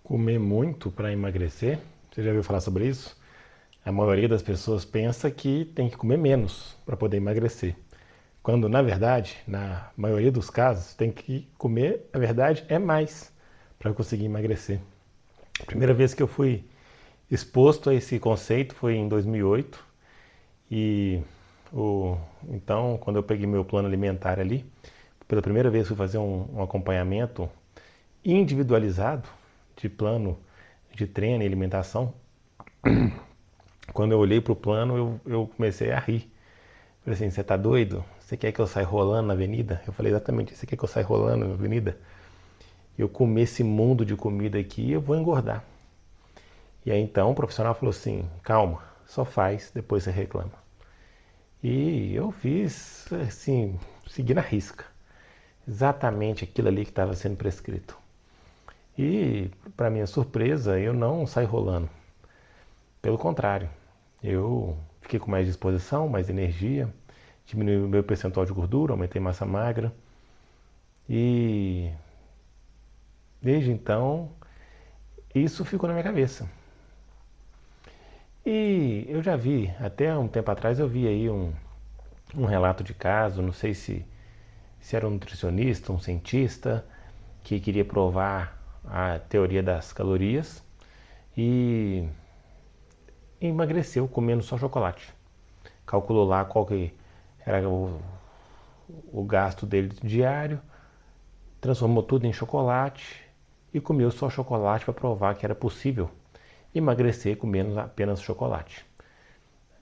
Comer muito para emagrecer? Você já ouviu falar sobre isso? A maioria das pessoas pensa que tem que comer menos para poder emagrecer. Quando, na verdade, na maioria dos casos, tem que comer, na verdade, é mais para conseguir emagrecer. A primeira vez que eu fui exposto a esse conceito foi em 2008 e então, quando eu peguei meu plano alimentar ali, pela primeira vez fui fazer um acompanhamento individualizado de plano de treino e alimentação. Quando eu olhei para o plano, eu comecei a rir. Falei assim, você tá doido? Você quer que eu saia rolando na avenida? Eu falei exatamente, você quer que eu saia rolando na avenida? Eu comer esse mundo de comida aqui, eu vou engordar. E aí então o profissional falou assim, calma, só faz, depois você reclama. E eu fiz, assim, segui na risca. Exatamente aquilo ali que estava sendo prescrito. E, para minha surpresa, eu não saí rolando. Pelo contrário, eu fiquei com mais disposição, mais energia, diminui o meu percentual de gordura, aumentei massa magra e desde então isso ficou na minha cabeça. E eu já vi, até um tempo atrás eu vi aí um relato de caso, não sei se era um nutricionista, um cientista, que queria provar a teoria das calorias e emagreceu comendo só chocolate. Calculou lá qual que era o gasto dele diário, transformou tudo em chocolate e comeu só chocolate para provar que era possível emagrecer comendo apenas chocolate.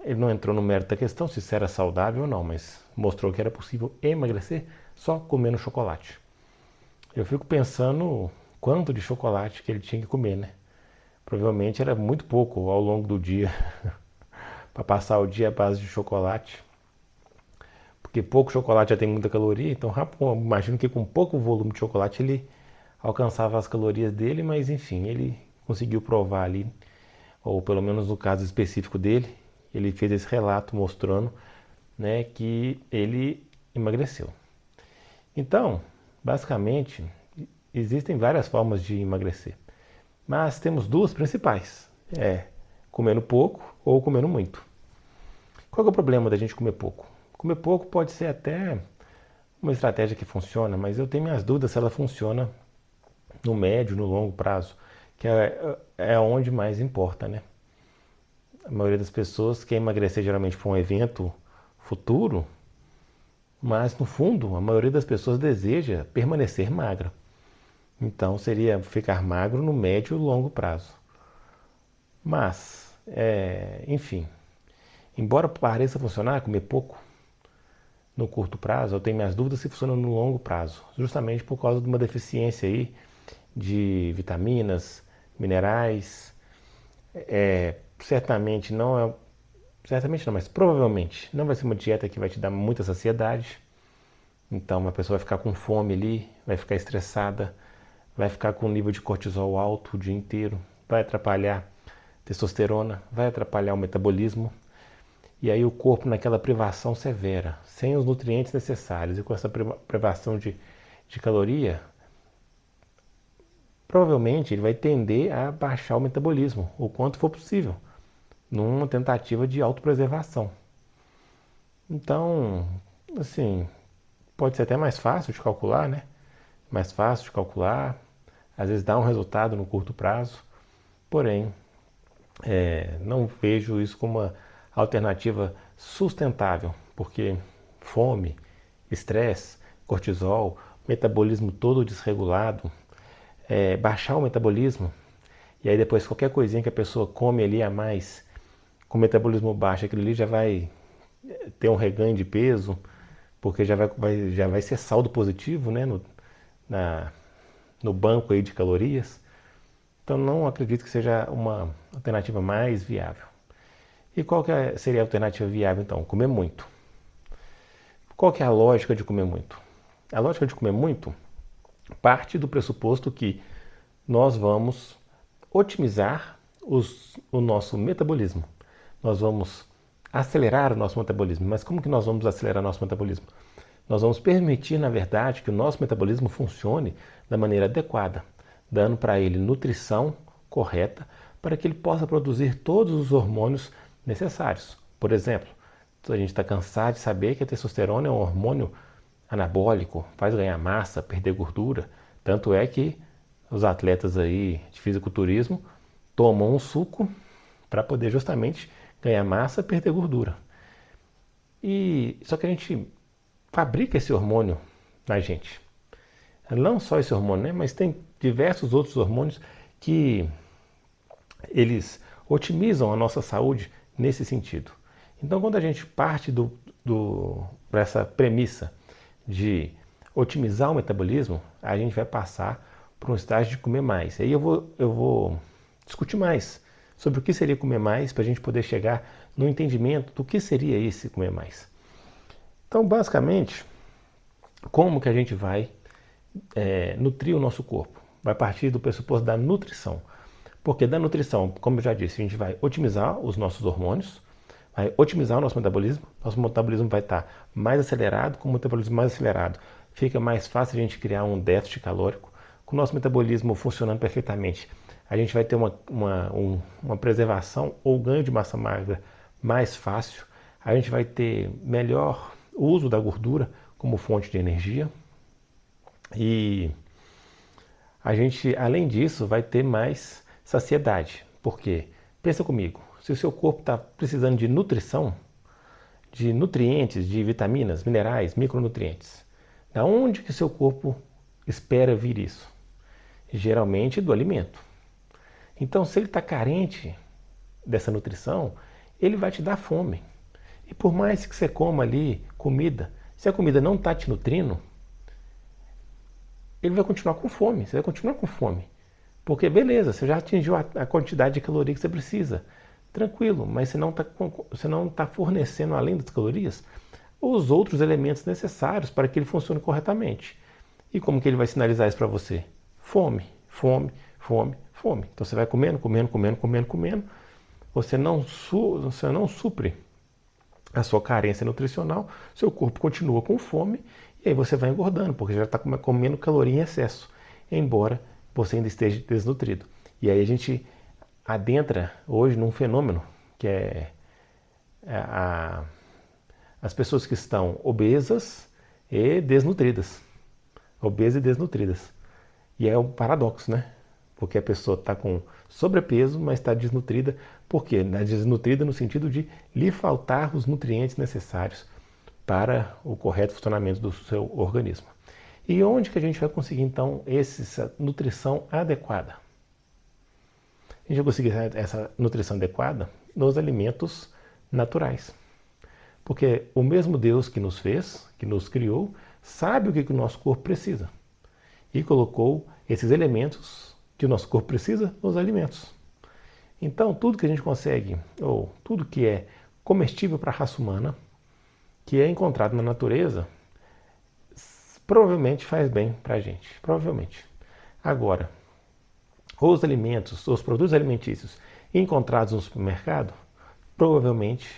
Ele não entrou no mérito da questão se isso era saudável ou não, mas mostrou que era possível emagrecer só comendo chocolate. Eu fico pensando quanto de chocolate que ele tinha que comer, né? Provavelmente era muito pouco ao longo do dia para passar o dia à base de chocolate. Porque pouco chocolate já tem muita caloria, então imagino que com pouco volume de chocolate ele alcançava as calorias dele, mas enfim, ele conseguiu provar ali, ou pelo menos no caso específico dele, ele fez esse relato mostrando, né, que ele emagreceu. Então, basicamente, existem várias formas de emagrecer, mas temos duas principais, comendo pouco ou comendo muito. Qual é o problema da gente comer pouco? Comer pouco pode ser até uma estratégia que funciona, mas eu tenho minhas dúvidas se ela funciona no médio, no longo prazo, que é onde mais importa, né? A maioria das pessoas quer emagrecer geralmente para um evento futuro, mas no fundo a maioria das pessoas deseja permanecer magra. Então seria ficar magro no médio e longo prazo. Mas, enfim, embora pareça funcionar comer pouco no curto prazo, eu tenho minhas dúvidas se funciona no longo prazo, justamente por causa de uma deficiência aí de vitaminas, minerais. Certamente não é, certamente não, mas provavelmente não vai ser uma dieta que vai te dar muita saciedade. Então a pessoa vai ficar com fome ali, vai ficar estressada, vai ficar com um nível de cortisol alto o dia inteiro, vai atrapalhar a testosterona, vai atrapalhar o metabolismo. E aí o corpo naquela privação severa, sem os nutrientes necessários e com essa privação de caloria, provavelmente ele vai tender a baixar o metabolismo o quanto for possível, numa tentativa de autopreservação. Então, assim, pode ser até mais fácil de calcular, né? Mais fácil de calcular, às vezes dá um resultado no curto prazo, porém, não vejo isso como uma alternativa sustentável, porque fome, estresse, cortisol, metabolismo todo desregulado, baixar o metabolismo, e aí depois qualquer coisinha que a pessoa come ali a mais, com o metabolismo baixo, aquilo ali já vai ter um reganho de peso, porque já vai ser saldo positivo, né, na, no banco aí de calorias. Então não acredito que seja uma alternativa mais viável. E qual que seria a alternativa viável então? Comer muito. Qual que é a lógica de comer muito? A lógica de comer muito parte do pressuposto que nós vamos otimizar o nosso metabolismo. Nós vamos acelerar o nosso metabolismo. Mas como que nós vamos acelerar o nosso metabolismo? Nós vamos permitir, na verdade, que o nosso metabolismo funcione da maneira adequada, dando para ele nutrição correta para que ele possa produzir todos os hormônios necessários. Por exemplo, a gente está cansado de saber que a testosterona é um hormônio anabólico, faz ganhar massa, perder gordura. Tanto é que os atletas aí de fisiculturismo tomam um suco para poder justamente ganhar massa, perder gordura. E só que a gente fabrica esse hormônio na gente. Não só esse hormônio, né? Mas tem diversos outros hormônios que eles otimizam a nossa saúde nesse sentido. Então, quando a gente parte para essa premissa de otimizar o metabolismo, a gente vai passar por um estágio de comer mais. Aí eu vou discutir mais sobre o que seria comer mais para a gente poder chegar no entendimento do que seria esse comer mais. Então, basicamente, como que a gente vai nutrir o nosso corpo? Vai partir do pressuposto da nutrição. Porque da nutrição, como eu já disse, a gente vai otimizar os nossos hormônios, vai otimizar o nosso metabolismo vai estar mais acelerado. Com o metabolismo mais acelerado, fica mais fácil a gente criar um déficit calórico. Com o nosso metabolismo funcionando perfeitamente, a gente vai ter uma preservação ou ganho de massa magra mais fácil. A gente vai ter melhor uso da gordura como fonte de energia. E a gente, além disso, vai ter mais saciedade. Por quê? Pensa comigo, se o seu corpo está precisando de nutrição, de nutrientes, de vitaminas, minerais, micronutrientes, da onde que seu corpo espera vir isso? Geralmente do alimento. Então, se ele está carente dessa nutrição, ele vai te dar fome. E por mais que você coma ali comida, se a comida não está te nutrindo, ele vai continuar com fome, você vai continuar com fome. Porque beleza, você já atingiu a quantidade de caloria que você precisa. Tranquilo, mas você não está fornecendo, além das calorias, os outros elementos necessários para que ele funcione corretamente. E como que ele vai sinalizar isso para você? Fome, fome, fome, fome. Então você vai comendo, comendo, comendo, comendo, comendo. Você não supre a sua carência nutricional, seu corpo continua com fome e aí você vai engordando, porque já está comendo caloria em excesso, embora você ainda esteja desnutrido. E aí a gente adentra hoje num fenômeno que é as pessoas que estão obesas e desnutridas. Obesas e desnutridas. E é um paradoxo, né? Porque a pessoa está com sobrepeso, mas está desnutrida. Por quê? Desnutrida no sentido de lhe faltar os nutrientes necessários para o correto funcionamento do seu organismo. E onde que a gente vai conseguir, então, essa nutrição adequada? A gente vai conseguir essa nutrição adequada nos alimentos naturais. Porque o mesmo Deus que nos fez, que nos criou, sabe o que o nosso corpo precisa. E colocou esses elementos que o nosso corpo precisa nos alimentos. Então, tudo que a gente consegue, ou tudo que é comestível para a raça humana, que é encontrado na natureza, provavelmente faz bem para a gente. Provavelmente. Agora, os alimentos, os produtos alimentícios encontrados no supermercado, provavelmente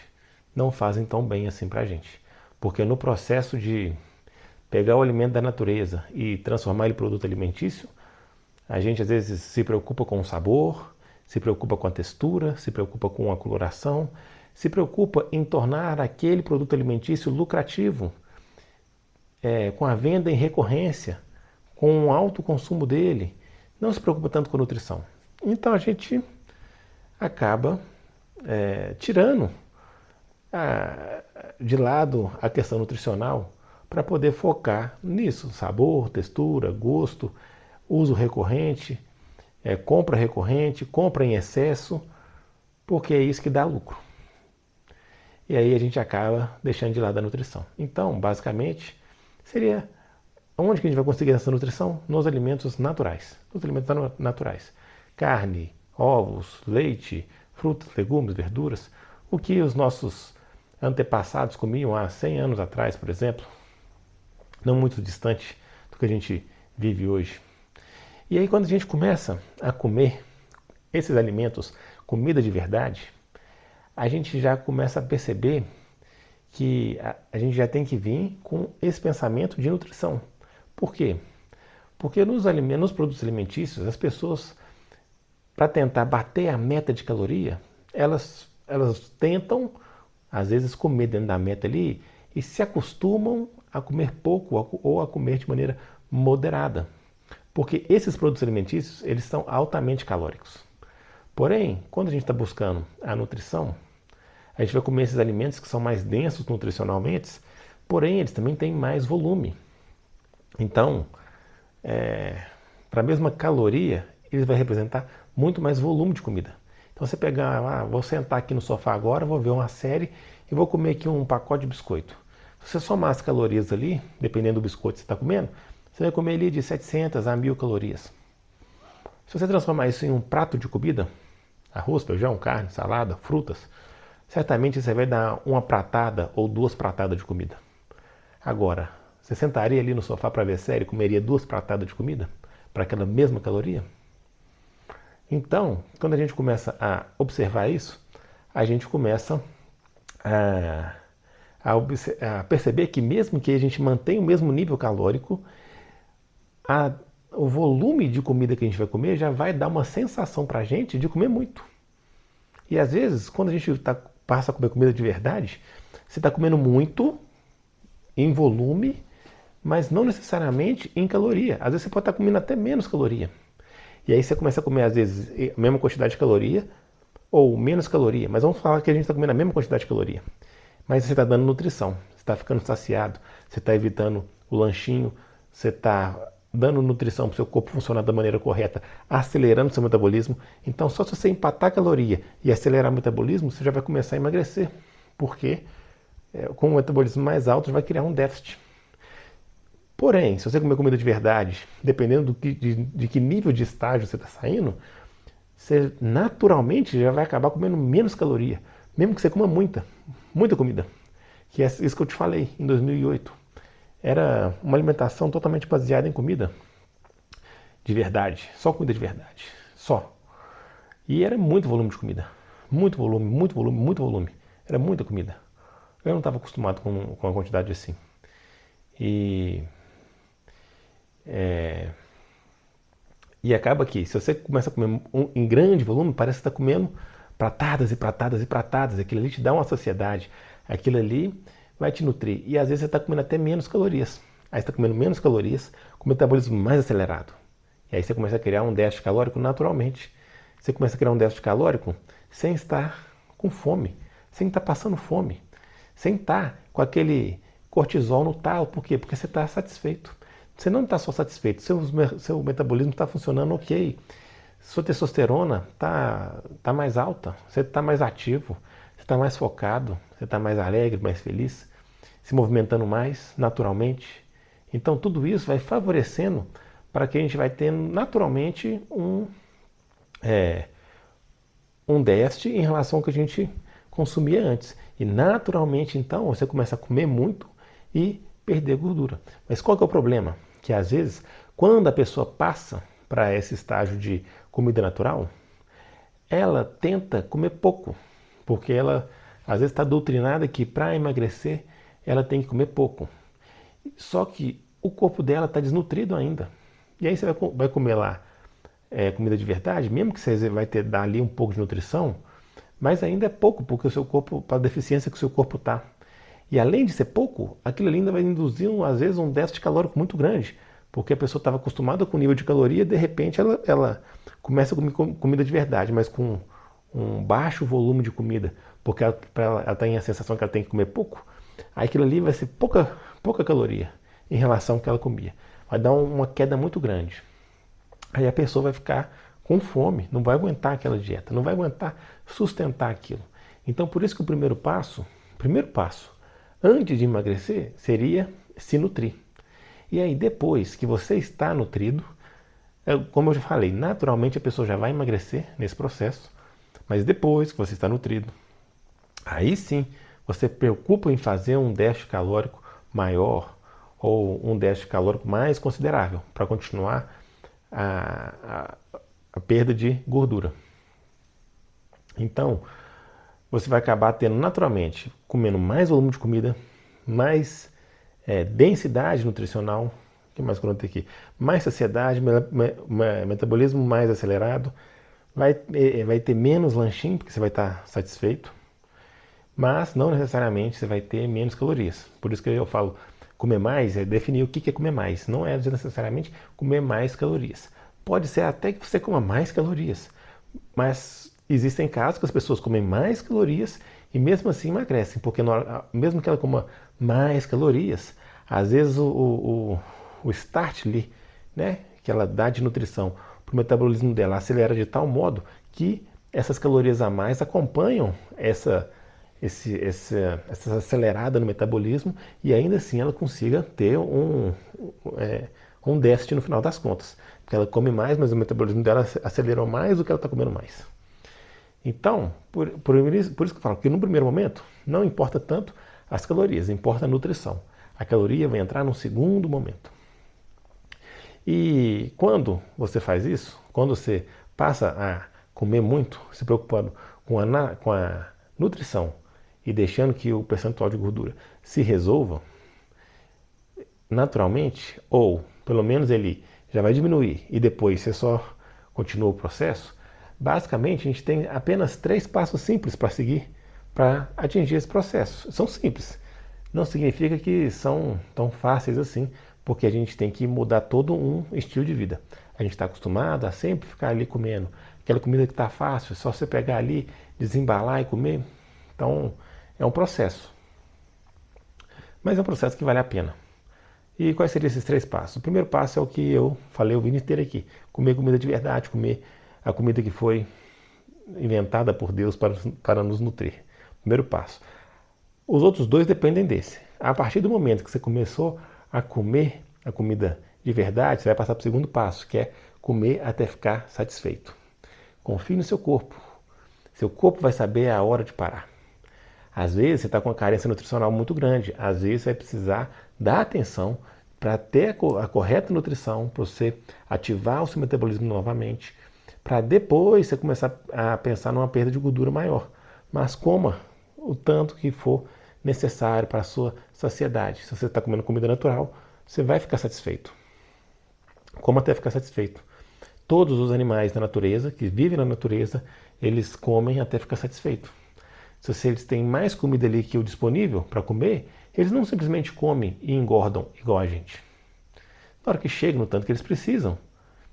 não fazem tão bem assim para a gente. Porque no processo de pegar o alimento da natureza e transformar ele em produto alimentício, a gente às vezes se preocupa com o sabor, se preocupa com a textura, se preocupa com a coloração, se preocupa em tornar aquele produto alimentício lucrativo, com a venda em recorrência, com o alto consumo dele, não se preocupa tanto com a nutrição. Então a gente acaba tirando de lado a questão nutricional para poder focar nisso, sabor, textura, gosto, uso recorrente, compra em excesso, porque é isso que dá lucro. E aí a gente acaba deixando de lado a nutrição. Então, basicamente, seria onde que a gente vai conseguir essa nutrição? Nos alimentos naturais. Nos alimentos naturais. Carne, ovos, leite, frutas, legumes, verduras. O que os nossos antepassados comiam há 100 anos atrás, por exemplo. Não muito distante do que a gente vive hoje. E aí quando a gente começa a comer esses alimentos, comida de verdade, a gente já começa a perceber que a gente já tem que vir com esse pensamento de nutrição. Por quê? Porque nos produtos alimentícios, as pessoas, para tentar bater a meta de caloria, elas tentam, às vezes, comer dentro da meta ali e se acostumam a comer pouco ou a comer de maneira moderada. Porque esses produtos alimentícios, eles são altamente calóricos. Porém, quando a gente está buscando a nutrição, a gente vai comer esses alimentos que são mais densos nutricionalmente, porém eles também têm mais volume. Então, para a mesma caloria, eles vão representar muito mais volume de comida. Então você pegar, vou sentar aqui no sofá agora, vou ver uma série e vou comer aqui um pacote de biscoito. Se você somar as calorias ali, dependendo do biscoito que você está comendo, você vai comer ali de 700 a 1000 calorias. Se você transformar isso em um prato de comida, arroz, feijão, carne, salada, frutas, certamente você vai dar uma pratada ou 2 pratadas de comida. Agora, você sentaria ali no sofá para ver série e comeria 2 pratadas de comida para aquela mesma caloria? Então, quando a gente começa a observar isso, a gente começa a perceber que mesmo que a gente mantenha o mesmo nível calórico, o volume de comida que a gente vai comer já vai dar uma sensação para a gente de comer muito. E às vezes, quando a gente passa a comer comida de verdade, você está comendo muito em volume, mas não necessariamente em caloria. Às vezes você pode estar comendo até menos caloria. E aí você começa a comer, às vezes, a mesma quantidade de caloria ou menos caloria. Mas vamos falar que a gente está comendo a mesma quantidade de caloria. Mas você está dando nutrição, você está ficando saciado, você está evitando o lanchinho, você está dando nutrição para o seu corpo funcionar da maneira correta, acelerando o seu metabolismo. Então, só se você empatar a caloria e acelerar o metabolismo, você já vai começar a emagrecer. Porque com o metabolismo mais alto, você vai criar um déficit. Porém, se você comer comida de verdade, dependendo de que nível de estágio você está saindo, você naturalmente já vai acabar comendo menos caloria, mesmo que você coma muita comida. Que é isso que eu te falei em 2008. Era uma alimentação totalmente baseada em comida de verdade, só comida de verdade, só. E era muito volume de comida, muito volume, muito volume, muito volume. Era muita comida. Eu não estava acostumado com uma quantidade assim. E acaba que, se você começa a comer em grande volume, parece que está comendo pratadas e pratadas e pratadas. Aquilo ali te dá uma saciedade. Aquilo ali vai te nutrir. E às vezes você está comendo até menos calorias. Aí você está comendo menos calorias, com o metabolismo mais acelerado. E aí você começa a criar um déficit calórico naturalmente. Você começa a criar um déficit calórico sem estar com fome, sem estar passando fome, sem estar com aquele cortisol no talo. Por quê? Porque você está satisfeito. Você não está só satisfeito, seu metabolismo está funcionando ok. Sua testosterona tá mais alta, você está mais ativo, você está mais focado, você está mais alegre, mais feliz, se movimentando mais naturalmente. Então tudo isso vai favorecendo para que a gente vai tendo naturalmente um déficit em relação ao que a gente consumia antes. E naturalmente então você começa a comer muito e perder gordura. Mas qual que é o problema? Que às vezes, quando a pessoa passa para esse estágio de comida natural, ela tenta comer pouco, porque ela às vezes está doutrinada que para emagrecer ela tem que comer pouco. Só que o corpo dela está desnutrido ainda. E aí você vai comer lá comida de verdade, mesmo que você vai dar ali um pouco de nutrição, mas ainda é pouco, porque o seu corpo, para a deficiência que o seu corpo está. E além de ser pouco, aquilo ali ainda vai induzir, às vezes, um déficit calórico muito grande. Porque a pessoa estava acostumada com o nível de caloria e, de repente, ela começa a comer comida de verdade, mas com um baixo volume de comida. Porque ela tem a sensação que ela tem que comer pouco. Aí aquilo ali vai ser pouca caloria em relação ao que ela comia. Vai dar uma queda muito grande. Aí a pessoa vai ficar com fome, não vai aguentar aquela dieta, não vai aguentar sustentar aquilo. Então, por isso que o primeiro passo, antes de emagrecer, seria se nutrir. E aí, depois que você está nutrido, como eu já falei, naturalmente a pessoa já vai emagrecer nesse processo, mas depois que você está nutrido, aí sim você preocupa em fazer um déficit calórico maior ou um déficit calórico mais considerável para continuar a perda de gordura. Então, você vai acabar tendo naturalmente, comendo mais volume de comida, mais densidade nutricional, que mais que eu notei aqui? Mais saciedade, metabolismo mais acelerado, vai ter menos lanchinho, porque você vai estar satisfeito, mas não necessariamente você vai ter menos calorias. Por isso que eu falo, comer mais é definir o que é comer mais, não é necessariamente comer mais calorias. Pode ser até que você coma mais calorias, mas existem casos que as pessoas comem mais calorias e mesmo assim emagrecem, porque mesmo que ela coma mais calorias, às vezes o start ali, né, que ela dá de nutrição para o metabolismo dela acelera de tal modo que essas calorias a mais acompanham essa acelerada no metabolismo e ainda assim ela consiga ter um déficit no final das contas. Porque ela come mais, mas o metabolismo dela acelerou mais do que ela está comendo mais. Então, isso que eu falo que no primeiro momento não importa tanto as calorias, importa a nutrição. A caloria vai entrar no segundo momento. E quando você faz isso, quando você passa a comer muito, se preocupando com a nutrição e deixando que o percentual de gordura se resolva naturalmente, ou pelo menos ele já vai diminuir e depois você só continua o processo, basicamente a gente tem apenas 3 passos simples para seguir para atingir esse processo. São simples. Não significa que são tão fáceis assim, porque a gente tem que mudar todo um estilo de vida. A gente está acostumado a sempre ficar ali comendo aquela comida que está fácil, é só você pegar ali, desembalar e comer. Então, é um processo. Mas é um processo que vale a pena. E quais seriam esses 3 passos? O primeiro passo é o que eu falei o vídeo inteiro aqui. Comer comida de verdade, comer a comida que foi inventada por Deus para nos nutrir. Primeiro passo. Os outros 2 dependem desse. A partir do momento que você começou a comer a comida de verdade, você vai passar para o segundo passo, que é comer até ficar satisfeito. Confie no seu corpo. Seu corpo vai saber a hora de parar. Às vezes você está com uma carência nutricional muito grande, às vezes você vai precisar dar atenção para ter a correta nutrição, para você ativar o seu metabolismo novamente, para depois você começar a pensar numa perda de gordura maior. Mas coma o tanto que for necessário para a sua saciedade. Se você está comendo comida natural, você vai ficar satisfeito. Coma até ficar satisfeito. Todos os animais da natureza, que vivem na natureza, eles comem até ficar satisfeito. Se eles têm mais comida ali que o disponível para comer, eles não simplesmente comem e engordam igual a gente. Na hora que chegam no tanto que eles precisam,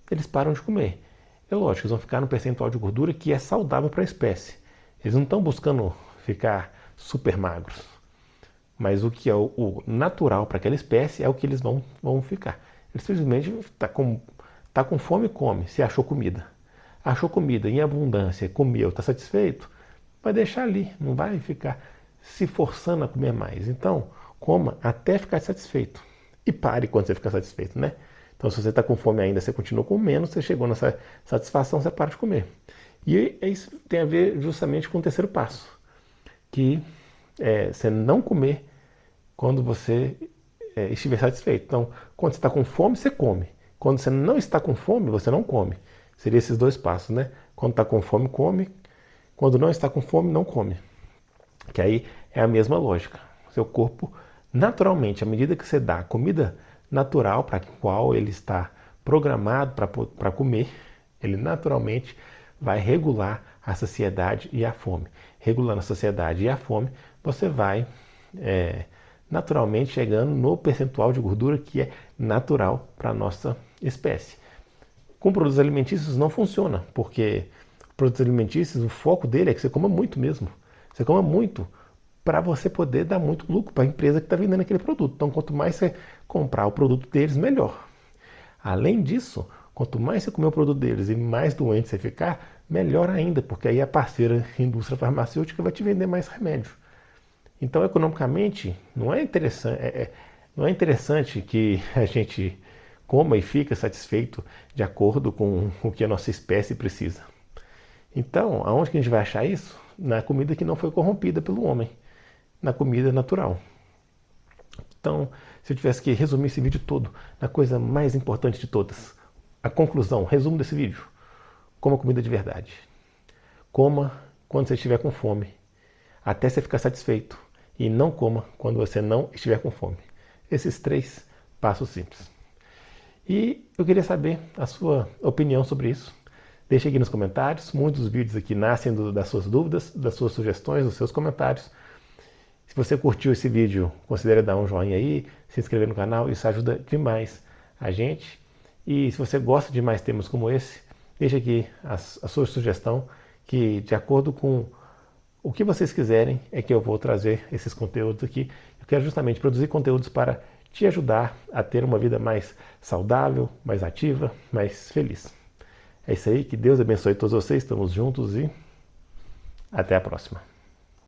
eles param de comer. É lógico, eles vão ficar no percentual de gordura que é saudável para a espécie. Eles não estão buscando ficar super magros. Mas o que é o natural para aquela espécie é o que eles vão ficar. Eles simplesmente tá com fome, come, se achou comida. Achou comida em abundância, comeu, está satisfeito, vai deixar ali, não vai ficar se forçando a comer mais. Então, coma até ficar satisfeito. E pare quando você ficar satisfeito, né? Então, se você está com fome ainda, você continua comendo, você chegou nessa satisfação, você para de comer. E isso tem a ver justamente com o terceiro passo, que é você não comer quando você estiver satisfeito. Então, quando você está com fome, você come. Quando você não está com fome, você não come. Seriam esses 2 passos, né? Quando está com fome, come. Quando não está com fome, não come. Que aí é a mesma lógica. Seu corpo, naturalmente, à medida que você dá comida natural para a qual ele está programado para comer, ele naturalmente vai regular a saciedade e a fome. Regulando a saciedade e a fome, você vai naturalmente chegando no percentual de gordura que é natural para a nossa espécie. Com produtos alimentícios não funciona, porque produtos alimentícios, o foco dele é que você coma muito mesmo. Você coma muito para você poder dar muito lucro para a empresa que está vendendo aquele produto. Então, quanto mais você comprar o produto deles, melhor. Além disso, quanto mais você comer o produto deles e mais doente você ficar, melhor ainda, porque aí a parceira indústria farmacêutica vai te vender mais remédio. Então, economicamente, não é interessante que a gente coma e fica satisfeito de acordo com o que a nossa espécie precisa. Então, aonde que a gente vai achar isso? Na comida que não foi corrompida pelo homem, na comida natural. Então, se eu tivesse que resumir esse vídeo todo na coisa mais importante de todas, a conclusão, resumo desse vídeo: coma comida de verdade. Coma quando você estiver com fome, até você ficar satisfeito. E não coma quando você não estiver com fome. Esses 3 passos simples. E eu queria saber a sua opinião sobre isso. Deixe aqui nos comentários. Muitos vídeos aqui nascem das suas dúvidas, das suas sugestões, dos seus comentários. Se você curtiu esse vídeo, considere dar um joinha aí, se inscrever no canal, isso ajuda demais a gente. E se você gosta de mais temas como esse, deixe aqui a sua sugestão, que de acordo com o que vocês quiserem é que eu vou trazer esses conteúdos aqui. Eu quero justamente produzir conteúdos para te ajudar a ter uma vida mais saudável, mais ativa, mais feliz. É isso aí, que Deus abençoe todos vocês, estamos juntos e até a próxima.